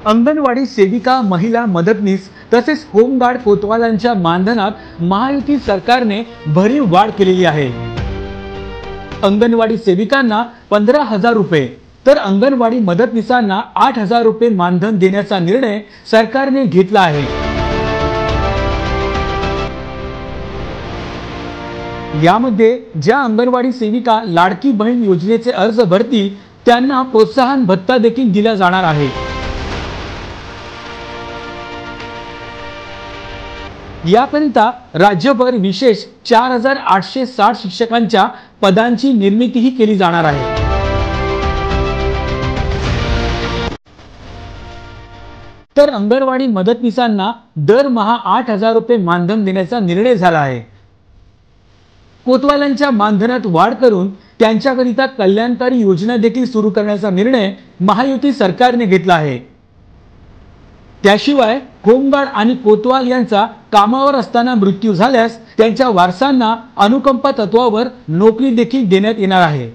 अंगणवाडी सेविका, महिला मदतनीस तसेच होमगार्ड कोतवालांच्या मानधनात महायुती सरकारने भरीव वाढ केलेली आहे। अंगणवाडी सेविकांना 15,000 रुपये तर अंगणवाडी मदतनीसांना 8,000 रुपये मानधन देण्याचा निर्णय सरकारने घेतला आहे। यामध्ये ज्या अंगणवाडी सेविका लाडकी बहीण योजनेचे अर्ज भरतील त्यांना प्रोत्साहन भत्ता देखील दिला जाणार आहे। याकरिता राज्यभर विशेष 4,860 शिक्षकांच्या पदांची निर्मितीही केली जाणार आहे। तर अंगणवाडी मदतनीसांना दरमहा 8,000 रुपये मानधन देण्याचा निर्णय झाला आहे। कोतवालांच्या मानधनात वाढ करून त्यांच्याकरिता कल्याणकारी योजना देखील सुरू करण्याचा निर्णय महायुती सरकारने घेतला आहे। त्याशिवाय होमगार्ड आणि कोतवाल यांचा कामावर असताना मृत्यू झाल्यास त्यांच्या वारसांना अनुकंपा तत्वावर नोकरी देखील देण्यात येणार आहे।